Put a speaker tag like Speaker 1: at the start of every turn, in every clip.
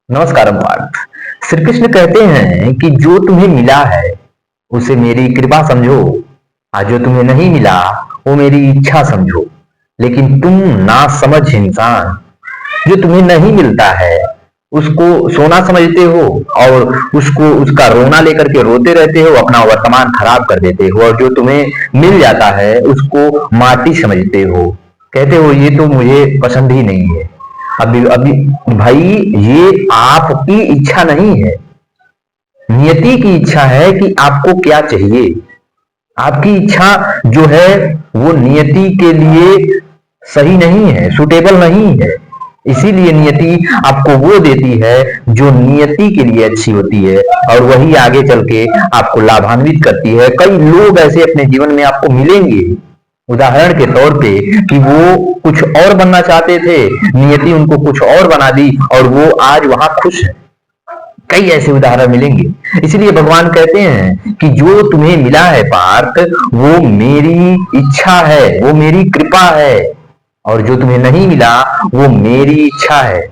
Speaker 1: नमस्कारम पार्थ। श्री कृष्ण कहते हैं कि जो तुम्हें मिला है उसे मेरी कृपा समझो, आज जो तुम्हें नहीं मिला वो मेरी इच्छा समझो। लेकिन तुम ना समझ इंसान, जो तुम्हें नहीं मिलता है उसको सोना समझते हो और उसको उसका रोना लेकर के रोते रहते हो, अपना वर्तमान खराब कर देते हो। और जो तुम्हें मिल जाता है उसको माटी समझते हो, कहते हो ये तो मुझे पसंद ही नहीं है। अभी अभी भाई, ये आपकी इच्छा नहीं है, नियति की इच्छा है कि आपको क्या चाहिए। आपकी इच्छा जो है वो नियति के लिए सही नहीं है, सुटेबल नहीं है। इसीलिए नियति आपको वो देती है जो नियति के लिए अच्छी होती है, और वही आगे चल के आपको लाभान्वित करती है। कई लोग ऐसे अपने जीवन में आपको मिलेंगे, उदाहरण के तौर पे, कि वो कुछ और बनना चाहते थे, नियति उनको कुछ और बना दी और वो आज वहां खुश है। कई ऐसे उदाहरण मिलेंगे। इसलिए भगवान कहते हैं कि जो तुम्हें मिला है पार्थ, वो मेरी इच्छा है, वो मेरी कृपा है, और जो तुम्हें नहीं मिला वो मेरी इच्छा है।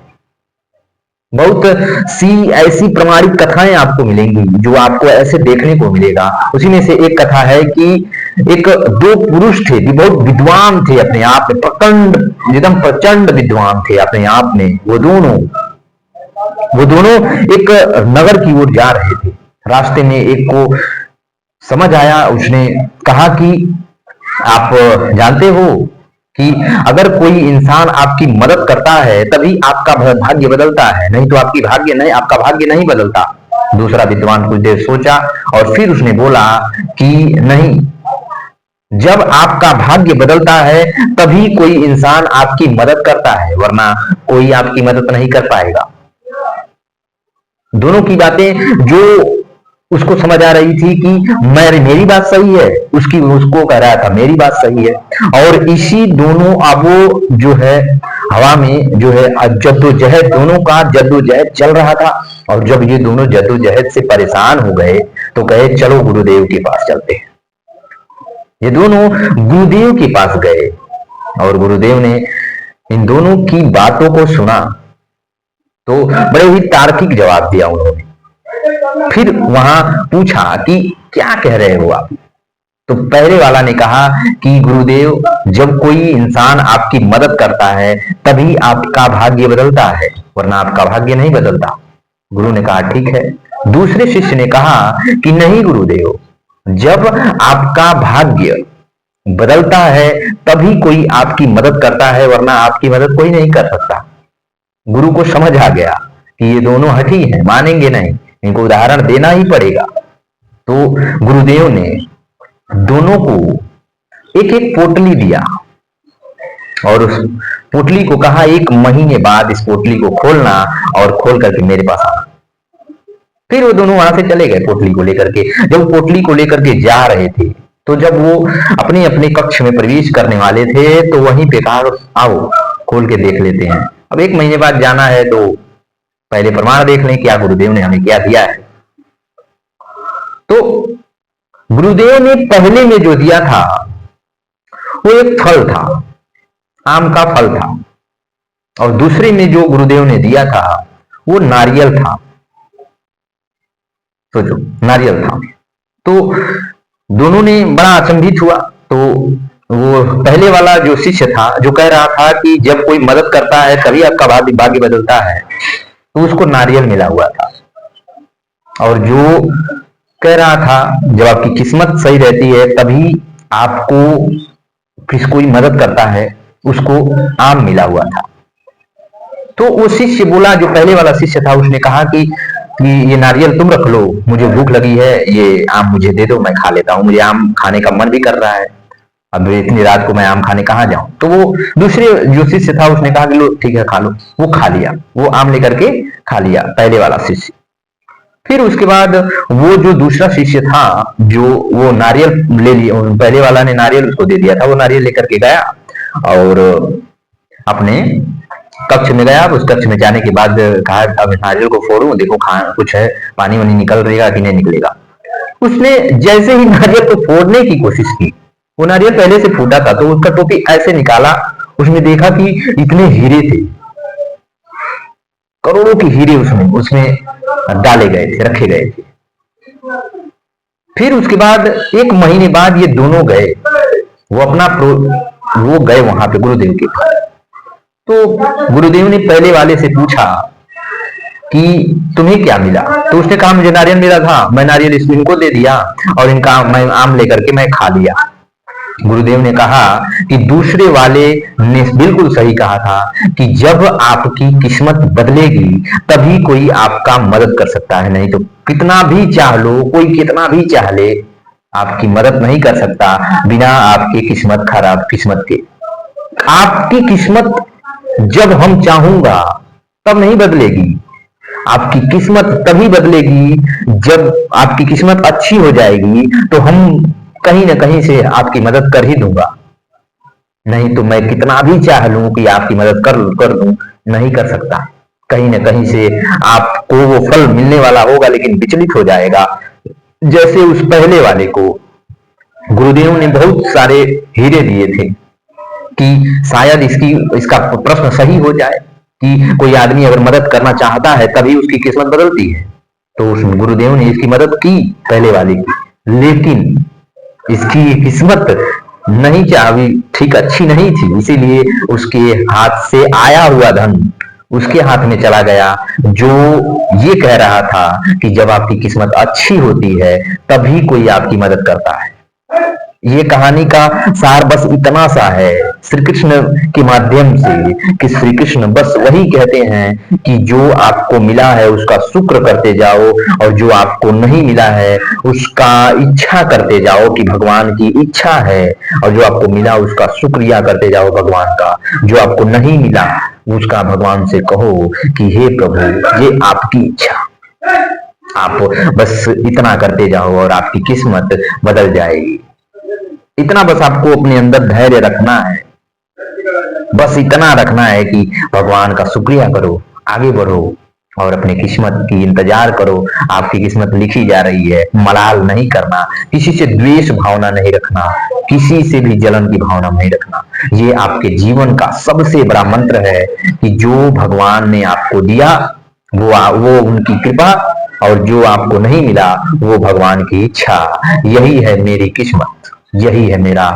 Speaker 1: बहुत सी ऐसी प्रमाणिक कथाएं आपको मिलेंगी जो आपको ऐसे देखने को मिलेगा। उसी में से एक कथा है कि एक दो पुरुष थे, बहुत विद्वान थे अपने आप में, प्रचंड एकदम प्रचंड विद्वान थे अपने आप में। वो दोनों एक नगर की ओर जा रहे थे। रास्ते में एक को समझ आया, उसने कहा कि आप जानते हो कि अगर कोई इंसान आपकी मदद करता है तभी आपका भाग्य बदलता है, नहीं तो आपका भाग्य नहीं बदलता। दूसरा विद्वान कुछ देर सोचा और फिर उसने बोला कि नहीं, जब आपका भाग्य बदलता है तभी कोई इंसान आपकी मदद करता है, वरना कोई आपकी मदद नहीं कर पाएगा। दोनों की बातें जो उसको समझ आ रही थी कि मेरी बात सही है, उसको कह रहा था मेरी बात सही है। और इसी दोनों अब वो जो है हवा में जो है जद्दोजहद, दोनों का जद्दोजहद चल रहा था। और जब ये दोनों जद्दोजहद से परेशान हो गए तो कहे चलो गुरुदेव के पास चलते हैं। ये दोनों गुरुदेव के पास गए और गुरुदेव ने इन दोनों की बातों को सुना तो बड़े ही तार्किक जवाब दिया उन्होंने। फिर वहां पूछा कि क्या कह रहे हो आप। तो पहले वाला ने कहा कि गुरुदेव, जब कोई इंसान आपकी मदद करता है तभी आपका भाग्य बदलता है, वरना आपका भाग्य नहीं बदलता। गुरु ने कहा ठीक है। दूसरे शिष्य ने कहा कि नहीं गुरुदेव, जब आपका भाग्य बदलता है तभी कोई आपकी मदद करता है, वरना आपकी मदद कोई नहीं कर सकता। गुरु को समझ आ गया कि ये दोनों हठी हैं, मानेंगे नहीं, इनको उदाहरण देना ही पड़ेगा। तो गुरुदेव ने दोनों को एक एक पोटली दिया और उस पोटली को कहा एक महीने बाद इस पोटली को खोलना और खोल करके मेरे पास आना। फिर वो दोनों वहां से चले गए पोटली को लेकर के। जब पोटली को लेकर के जा रहे थे तो जब वो अपने अपने कक्ष में प्रवेश करने वाले थे तो वहीं पे कहा आओ खोल के देख लेते हैं। अब एक महीने बाद जाना है तो पहले प्रमाण देख लें क्या गुरुदेव ने हमें क्या दिया है। तो गुरुदेव ने पहले में जो दिया था वो एक फल था, आम का फल था, और दूसरे में जो गुरुदेव ने दिया था वो नारियल था। सोचो, नारियल था। तो दोनों ने बड़ा अचंभित हुआ। तो वो पहले वाला जो शिष्य था जो कह रहा था कि जब कोई मदद करता है तभी आपका भाग्य बदलता है, तो उसको नारियल मिला हुआ था। और जो कह रहा था जब आपकी किस्मत सही रहती है तभी आपको कोई मदद करता है, उसको आम मिला हुआ था। तो वो शिष्य बोला, जो पहले वाला शिष्य था, उसने कहा कि ये नारियल तुम रख लो, मुझे भूख लगी है, ये आम मुझे दे दो, मैं खा लेता हूँ, मुझे आम खाने का मन भी कर रहा है, अब इतनी रात को मैं आम खाने कहाँ जाऊं। तो वो दूसरे जो शिष्य था उसने कहा कि लो ठीक है खा लो। वो खा लिया, वो आम लेकर के खा लिया पहले वाला शिष्य। फिर उसके बाद वो जो दूसरा शिष्य था जो वो नारियल ले लिया, पहले वाला ने नारियल उसको दे दिया था, वो नारियल लेकर के गया और अपने कक्ष में गया। उस कक्ष में जाने के बाद कहा अब नारियल को फोड़ूं, देखो कुछ है, पानी वानी निकल रहेगा कि नहीं निकलेगा। उसने जैसे ही नारियल को फोड़ने की कोशिश की, वो नारियल पहले से फूटा था, तो उसका टोपी ऐसे निकाला, उसने देखा कि इतने हीरे थे करोड़ों के हीरे उसमें उसमें डाले गए थे, रखे गए थे। फिर उसके बाद 1 महीने बाद ये दोनों गए, वो गए वहां पे गुरुदेव के पास। तो गुरुदेव ने पहले वाले से पूछा कि तुम्हें क्या मिला? तो उसने कहा मुझे नारियल मिला था, मैं नारियल इनको दे दिया और इनका मैं आम लेकर के मैं खा लिया। गुरुदेव ने कहा कि दूसरे वाले ने बिल्कुल सही कहा था कि जब आपकी किस्मत बदलेगी तभी कोई आपका मदद कर सकता है, नहीं तो कितना भी चाह लो, कोई कितना भी चाह ले, आपकी मदद नहीं कर सकता बिना आपकी किस्मत खराब किस्मत के। आपकी किस्मत जब हम चाहूंगा तब नहीं बदलेगी, आपकी किस्मत तभी बदलेगी जब आपकी किस्मत अच्छी हो जाएगी तो हम कहीं ना कहीं से आपकी मदद कर ही दूंगा, नहीं तो मैं कितना भी चाह लूं कि आपकी मदद कर दूं, नहीं कर सकता। कहीं ना कहीं से आपको वो फल मिलने वाला होगा लेकिन विचलित हो जाएगा। जैसे उस पहले वाले को गुरुदेव ने बहुत सारे हीरे दिए थे कि शायद इसका प्रश्न सही हो जाए कि कोई आदमी अगर मदद करना चाहता है तभी उसकी किस्मत बदलती है। तो उस गुरुदेव ने इसकी मदद की पहले वाले की, लेकिन इसकी किस्मत नहीं चाही, ठीक अच्छी नहीं थी, इसीलिए उसके हाथ से आया हुआ धन उसके हाथ में चला गया, जो ये कह रहा था कि जब आपकी किस्मत अच्छी होती है तभी कोई आपकी मदद करता है। ये कहानी का सार बस इतना सा है श्री कृष्ण के माध्यम से कि श्री कृष्ण बस वही कहते हैं कि जो आपको मिला है उसका शुक्र करते जाओ और जो आपको नहीं मिला है उसका इच्छा करते जाओ कि भगवान की इच्छा है, और जो आपको मिला उसका शुक्रिया करते जाओ भगवान का। जो आपको नहीं मिला उसका भगवान से कहो कि हे प्रभु ये आपकी इच्छा, आप बस इतना करते जाओ और आपकी किस्मत बदल जाएगी। इतना बस आपको अपने अंदर धैर्य रखना है, बस इतना रखना है कि भगवान का शुक्रिया करो, आगे बढ़ो और अपने किस्मत की इंतजार करो। आपकी किस्मत लिखी जा रही है, मलाल नहीं करना, किसी से द्वेष भावना नहीं रखना, किसी से भी जलन की भावना नहीं रखना। ये आपके जीवन का सबसे बड़ा मंत्र है कि जो भगवान ने आपको दिया वो उनकी कृपा, और जो आपको नहीं मिला वो भगवान की इच्छा। यही है मेरी किस्मत, यही है मेरा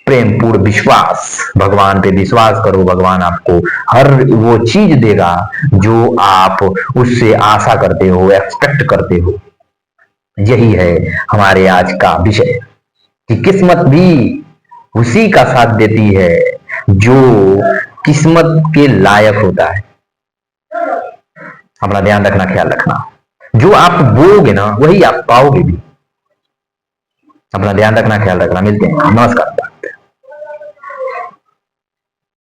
Speaker 1: प्रेम पूर्ण विश्वास। भगवान पे विश्वास करो, भगवान आपको हर वो चीज देगा जो आप उससे आशा करते हो, एक्सपेक्ट करते हो। यही है हमारे आज का विषय कि किस्मत भी उसी का साथ देती है जो किस्मत के लायक होता है। अपना ध्यान रखना, ख्याल रखना, जो आप बोओगे ना वही आप पाओगे भी। अपना ध्यान रखना, ख्याल रखना, मिलते हैं, नमस्कार।